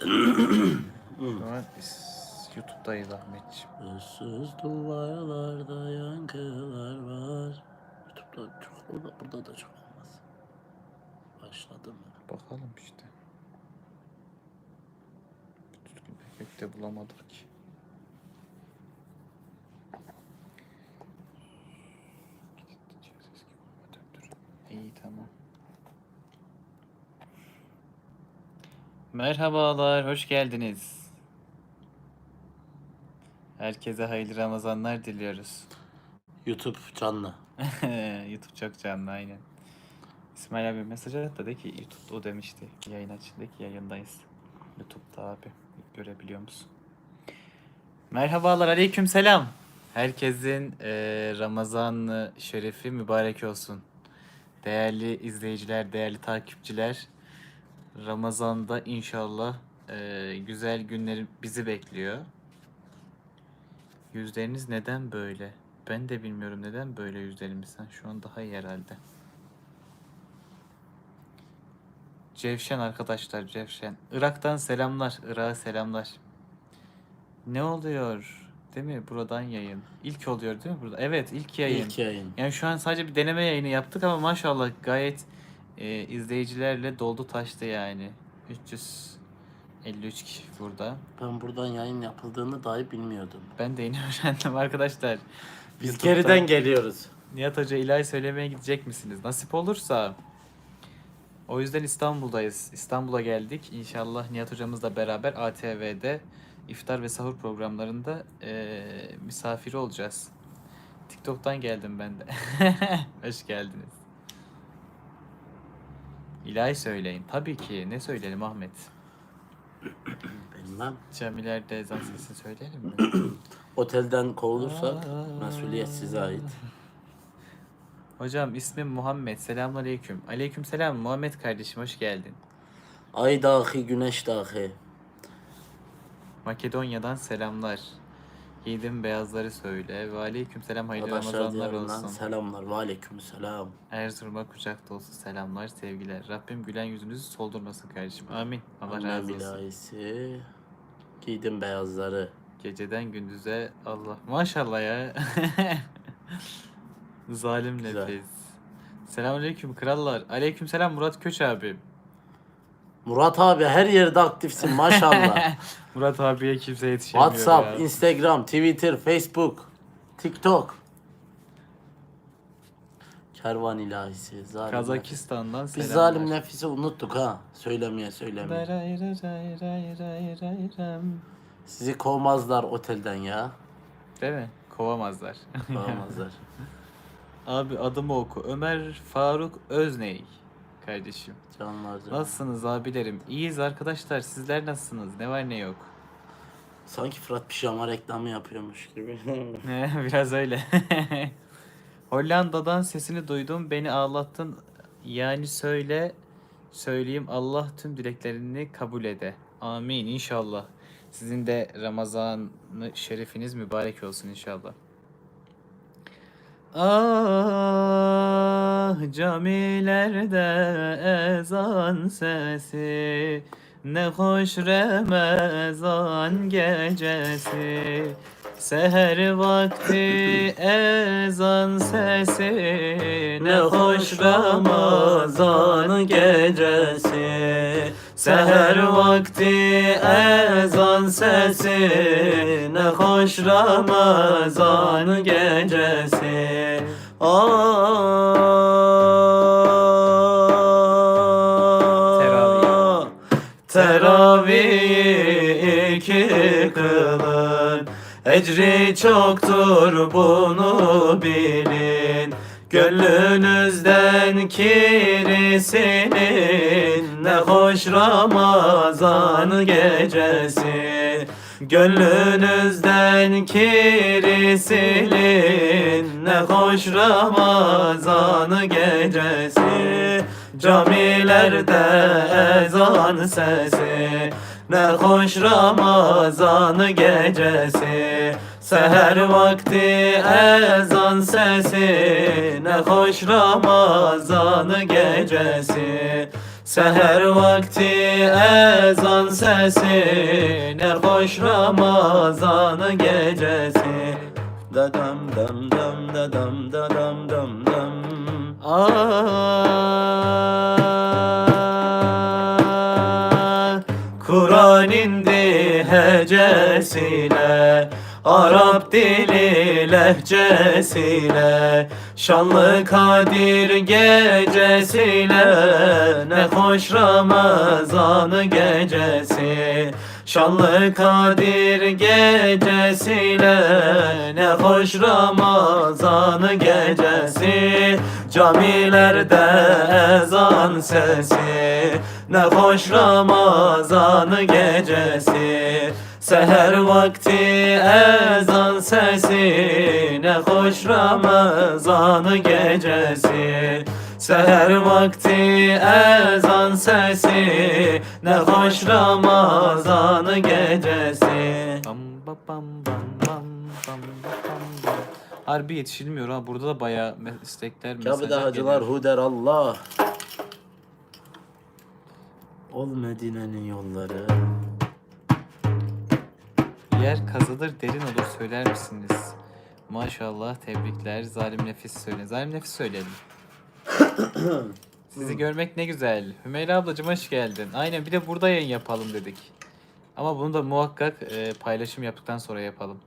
Şu an YouTube'dayız Ahmetciğim. Issız duvarlarda yankılar var. YouTube'da çok, burada da çok olmaz. Başladı mı? Bakalım işte. Düzgün efekt de bulamadık ki. İyi, tamam. Merhabalar, hoş geldiniz. Herkese hayırlı Ramazanlar diliyoruz. YouTube canlı. YouTube çok canlı, aynen. İsmail abi mesaj attı, de ki YouTube o demişti. Yayın açındaki yayındayız. YouTube'da abi. Görebiliyor musun? Merhabalar, aleyküm selam. Herkesin Ramazan-ı Şerifi mübarek olsun. Değerli izleyiciler, değerli takipçiler. Ramazan'da inşallah güzel günler bizi bekliyor. Yüzleriniz neden böyle? Ben de bilmiyorum neden böyle yüzlerimiz. Şu an daha iyi herhalde. Cevşen arkadaşlar, Cevşen. Irak'tan selamlar, Irak'a selamlar. Ne oluyor? Değil mi? Buradan yayın. İlk oluyor değil mi burada? Evet, ilk yayın. İlk yayın. Yani şu an sadece bir deneme yayını yaptık ama maşallah gayet izleyicilerle doldu taştı yani. 353 kişi burada. Ben buradan yayın yapıldığını dahi bilmiyordum. Ben de yeni öğrendim arkadaşlar. Biz YouTube'da geriden geliyoruz. Nihat Hoca ilahi söylemeye gidecek misiniz? Nasip olursa. O yüzden İstanbul'dayız. İstanbul'a geldik. İnşallah Nihat hocamızla beraber ATV'de iftar ve sahur programlarında misafiri olacağız. TikTok'tan geldim ben de. Hoş geldiniz. İlahi söyleyin. Tabii ki. Ne söyleyelim Ahmet? Bilmem. Camilerde ezan sesini söyleyelim mi? Otelden kovulursak mesuliyet size ait. Hocam ismim Muhammed. Selamünaleyküm. Aleykümselam Muhammed kardeşim, hoş geldin. Ay dahi güneş dahi. Makedonya'dan selamlar. Giydim beyazları söyle. Ve aleykümselam, hayırlı Arkadaşlar Ramazanlar diyarından olsun. selamlar. Ve aleykümselam. Erzurum'a kucak dolusu selamlar, sevgiler. Rabbim gülen yüzünüzü soldurmasın kardeşim. Amin. Allah Annem razı olsun. ilahisi. Giydim beyazları. Geceden gündüze Allah. Maşallah ya. Zalim Güzel. nefis. Selamünaleyküm krallar. Aleykümselam Murat Köç abi. Murat abi her yerde aktifsin maşallah. Murat abiye kimse yetişemiyor WhatsApp, ya. Instagram, Twitter, Facebook, TikTok. Kervan ilahisi. Zalim nefis. Kazakistan'dan Biz selamlar. zalim nefisi unuttuk ha. Söylemeye. Sizi kovmazlar otelden ya. Değil mi? Kovamazlar. Kovamazlar. Abi adımı oku. Ömer Faruk Özney kardeşim. Canlar canlar. Nasılsınız abilerim? İyiyiz arkadaşlar. Sizler nasılsınız? Ne var ne yok? Sanki Fırat pijama reklamı yapıyormuş gibi. Biraz öyle. Hollanda'dan sesini duydum. Beni ağlattın. Yani söyleyeyim, Allah tüm dileklerini kabul ede. Amin inşallah. Sizin de Ramazan-ı şerifiniz mübarek olsun inşallah. Ah camilerde ezan sesi, ne hoş Ramazan gecesi. Seher vakti ezan sesi, ne hoş Ramazan gecesi. Seher vakti ezan sesi, ne hoş Ramazan gecesi. Teravih iki kılın, ecri çoktur bunu bilin. Gönlünüzden kiri silin, ne hoş Ramazan gecesi. Gönlünüzden kiri silin, ne hoş Ramazan gecesi. Camilerde ezan sesi, ne hoş Ramazan gecesi. Seher vakti ezan sesi, ne hoş Ramazan gecesi. Seher vakti ezan sesi, ne hoş Ramazan gecesi. Dadam dam dam dadam dadam dam dam. Kur'an indi hecesiyle, Arap dili lehcesiyle, şanlı Kadir gecesiyle, ne hoş Ramazan gecesi. Şanlı Kadir gecesiyle, ne hoş Ramazan gecesi. Camilerde ezan sesi, ne hoş Ramazan gecesi. Seher vakti ezan sesi, ne hoş Ramazan gecesi. Seher vakti ezan sesi, ne hoş Ramazan gecesi. Harbi yetişilmiyor ha. Burada da bayağı istekler, mesajlar Kabe'de hacılar geliyor. hu der Allah. Ol Medine'nin yolları. Yer kazılır derin olur söyler misiniz? Maşallah, tebrikler. Zalim Nefis söyle. Zalim Nefis söyleyelim. Sizi görmek ne güzel. Hümeyra ablacığım hoş geldin. Aynen, bir de burada yayın yapalım dedik. Ama bunu da muhakkak paylaşım yaptıktan sonra yapalım.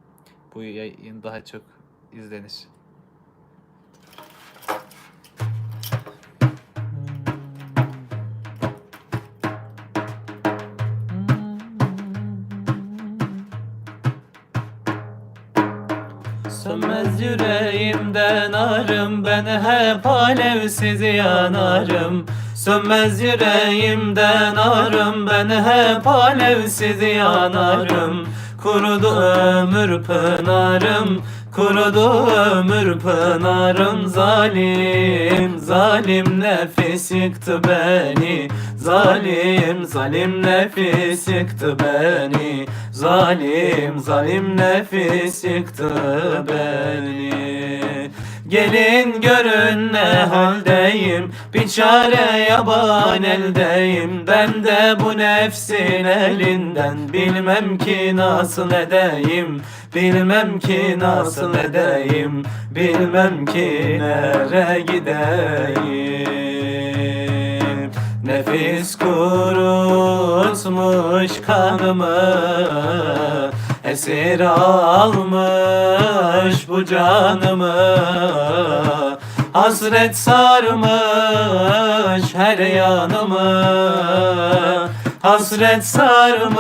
Bu yayın daha çok izlenir. Sönmez yüreğimden arım, ben hep alevsiz yanarım. Sönmez yüreğimden arım, ben hep alevsiz yanarım. Kurudu ömür pınarım, kurudu ömür pınarım. Zalim, zalim nefis yıktı beni. Zalim, zalim nefis yıktı beni. Zalim, zalim nefis yıktı beni. Gelin görün ne haldeyim, bir çare yaban eldeyim. Ben de bu nefsin elinden bilmem ki nasıl edeyim. Bilmem ki nasıl edeyim, bilmem ki nereye gideyim. Nefis kurutmuş kanımı, esir almış bu canımı. Hasret sarmış her yanımı, hasret sarmış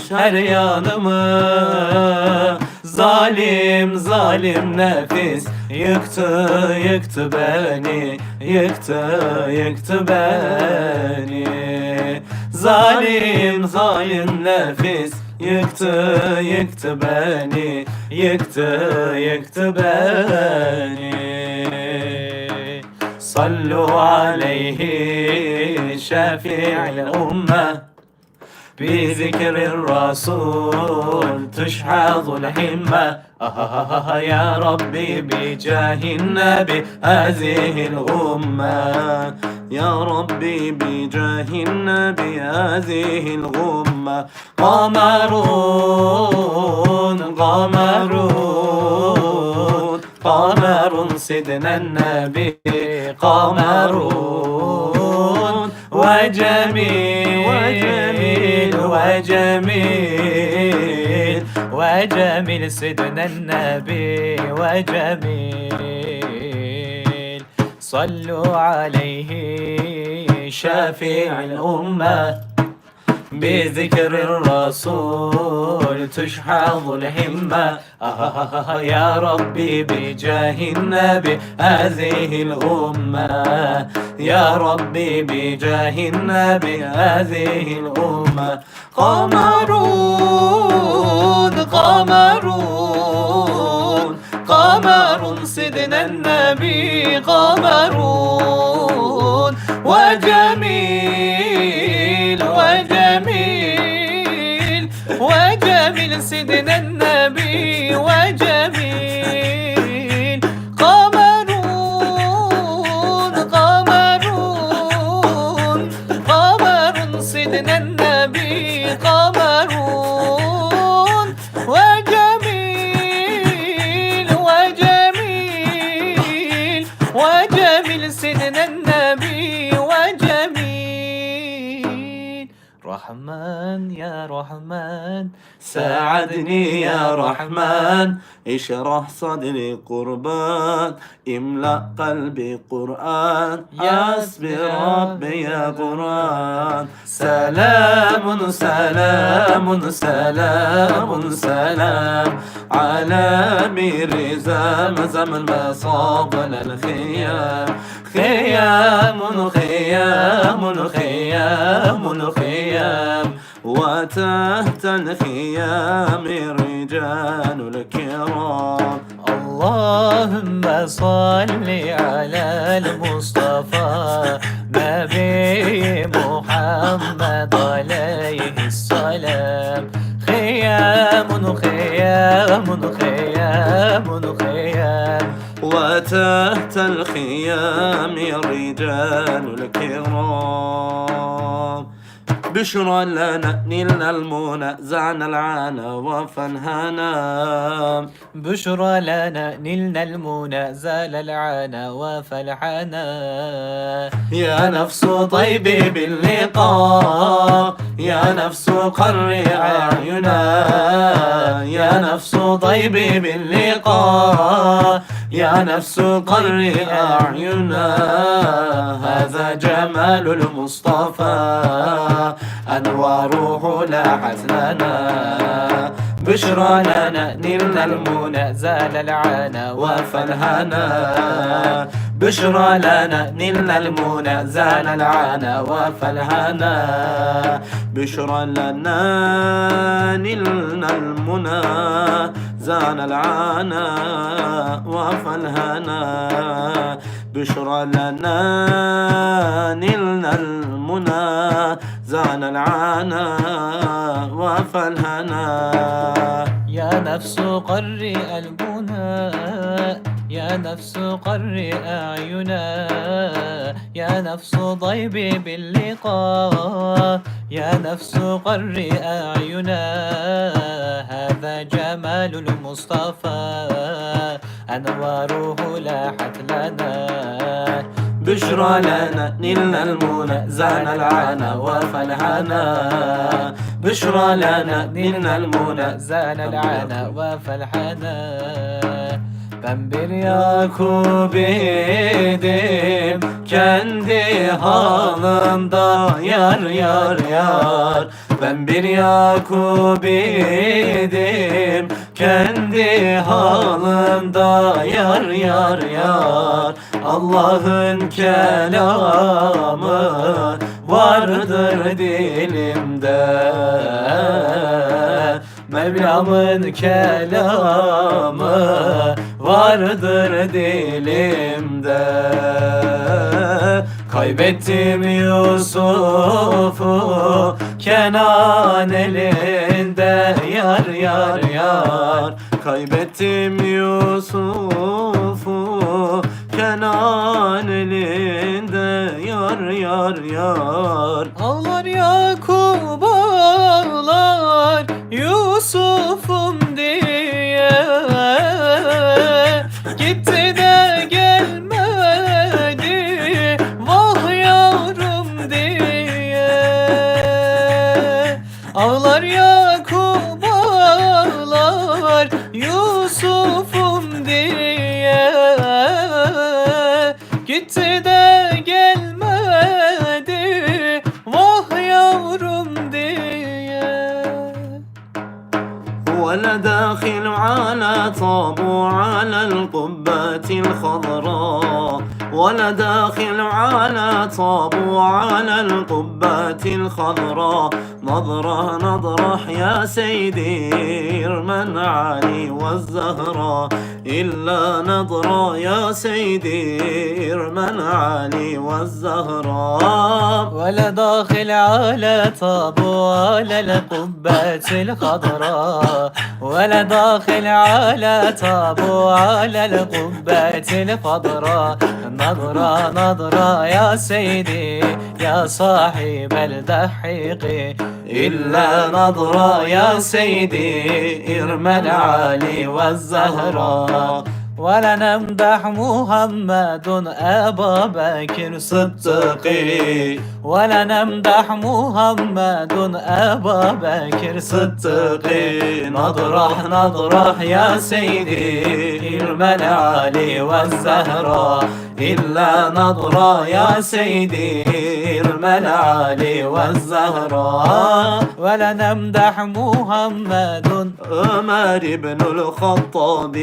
her yanımı. Zalim, zalim nefis yıktı, yıktı beni. Yıktı, yıktı beni. Zalim, zalim nefis yıktı, yıktı beni. Yıktı, yıktı beni. Sallu aleyhi şefi'il ümmeh, بذكر الرسول تشحذ الهمة. يا ربي بجاه النبي هذه الأمة. يا ربي بجاه النبي هذه الأمة. قمرون قمرون قمر سيدنا النبي. قمرون وجميل وجميل وجميل سيدنا النبي وجميل. صلوا عليه شافع الأمة، بذكر الرسول تشحذ الهمة. يا ربي بجاه النبي هذه الأمة. يا ربي بجاه النبي هذه الأمة. قمرون قمرون قمر سيدنا النبي. قمرون وجميل وجميل وجميل سيدنا النبي وجميل. قمرون قمرون سيدنا النبي قمر وجميل وجميل وجميل سيدنا النبي وجميل رحمن يا رحمن ساعدني يا رحمن اشرح صدري قربان املأ قلبي قرآن حسبي ربي يا قرآن سلام سلام سلام سلام على مير زمزم المصاب الخيام خيام خيام خيام خيام وتحت الخيام رجال الكرام اللهم صل على المصطفى نبي محمد عليه السلام خيام خيام خيام خيام وتحت الخيام رجال الكرام بشرى لنا نلنا المنى زعنا العانى وفنهانا بشرى لنا نلنا المنى زال العانى وفلحنا يا نفس طيبي باللقاء يا نفس قري أعينا يا نفس طيبي باللقاء يا نفس قري أعينا هذا جمال المصطفى أنواره لاحت لنا بشرى لنا نلنا المنى زال العانى وفلهنا بشرى لنا نلنا المنى زال العانى وفلهنا بشرى لنا نلنا المنى زال العانى وفلهنا بشرى لنا نلنا المنى زال العانى وفلهنا يا نفس قري المنى يا نفس قري أعينا يا نفس ضيبي باللقاء يا نفس قري أعينا هذا جمال المصطفى أنواره لاحت لنا بشرى لنا نلنا المنى زان العانى وفلحنا بشرى لنا نلنا المنى زان العانى وفلحنا Ben bir Yakup idim kendi halında yar yar yar Ben bir Yakup idim kendi halında yar yar yar Allah'ın kelamı vardır dilimde Mevlam'ın kelamı vardır dilimde Kaybettim Yusuf'u Kenan elinde yar yar yar Kaybettim Yusuf'u Kenan elinde yar yar yar Ağlar Yakup ağlar Yusuf'um diye Gitti de gelmedi Vah yavrum diye Ağlar Yakup ağlar Yusuf'um diye Gitti de gelmedi Vah yavrum diye ولا داخل على طابو على القبة الخضراء ولا داخل على طابو على القبة الخضراء نظرة نظرة يا سيدي ارمن علي والزهراء إلا نظرة يا سيدي ارمن علي والزهراء ولا داخل على طابو على القبة الخضراء ولا داخل على طابو على القبة الخضراء نظرة نظرة يا سيدي يا صاحب الدحيق إلا نظرة يا سيدي ارمى العالي والزهراء ولا نمدح محمد أبا بكر صدقي ولا نمدح محمد أبا بكر صدقي نضرح يا سيدي ارمى العالي والزهراء إلا نضرة يا سيدي ارمى العالي والزهراء ولا نمدح محمد عمر بن الخطاب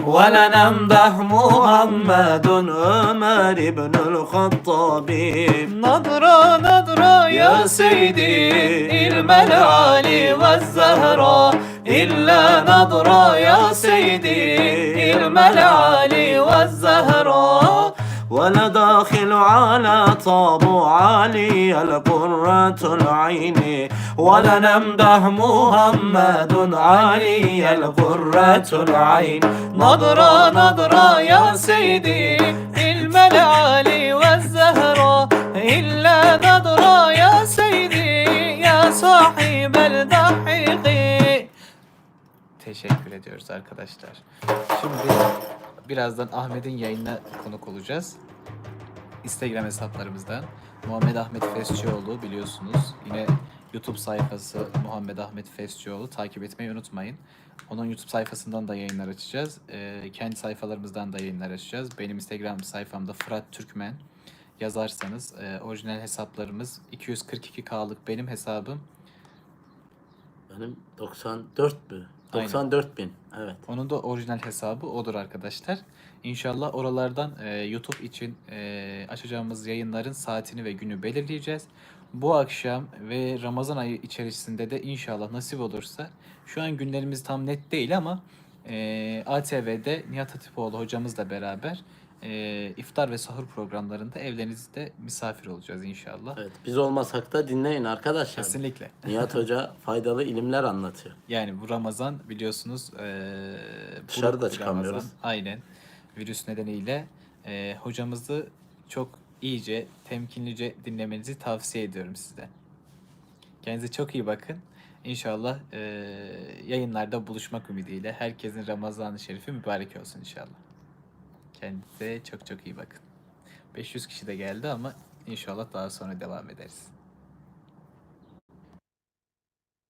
ولا نمدح محمد عمر بن الخطاب نضرة يا سيدي ارمى العالي والزهراء إلا نضرة يا سيدي ارمى العالي والزهراء ولا داخل على طاب علي القرة العين ولا نمدح محمد علي القرة العين نضرة يا سيدي ارمى العالي والزهراء إلا نضرة يا سيدي يا صاحب الدحيق. Teşekkür ediyoruz arkadaşlar. Şimdi birazdan Ahmet'in yayınına konuk olacağız. Instagram hesaplarımızdan. Muhammed Ahmet Fesçioğlu biliyorsunuz. Yine YouTube sayfası Muhammed Ahmet Fesçioğlu. Takip etmeyi unutmayın. Onun YouTube sayfasından da yayınlar açacağız. Kendi sayfalarımızdan da yayınlar açacağız. Benim Instagram sayfamda Fırat Türkmen yazarsanız orijinal hesaplarımız 242K'lık benim hesabım. Benim 94 mü? 94 bin. Evet. Onun da orijinal hesabı odur arkadaşlar. İnşallah oralardan YouTube için açacağımız yayınların saatini ve günü belirleyeceğiz. Bu akşam ve Ramazan ayı içerisinde de inşallah nasip olursa, şu an günlerimiz tam net değil ama ATV'de Nihat Hatipoğlu hocamızla beraber iftar ve sahur programlarında evlerinizde misafir olacağız inşallah. Evet, biz olmasak da dinleyin arkadaşlar. Kesinlikle. Nihat Hoca faydalı ilimler anlatıyor. Yani bu Ramazan biliyorsunuz Dışarıda buluk bir çıkamıyoruz. Ramazan. Aynen. Virüs nedeniyle hocamızı çok iyice, temkinlice dinlemenizi tavsiye ediyorum size. Kendinize çok iyi bakın. İnşallah yayınlarda buluşmak ümidiyle herkesin Ramazan-ı Şerifi mübarek olsun inşallah. Kendinize çok çok iyi bakın. 500 kişi de geldi ama inşallah daha sonra devam ederiz.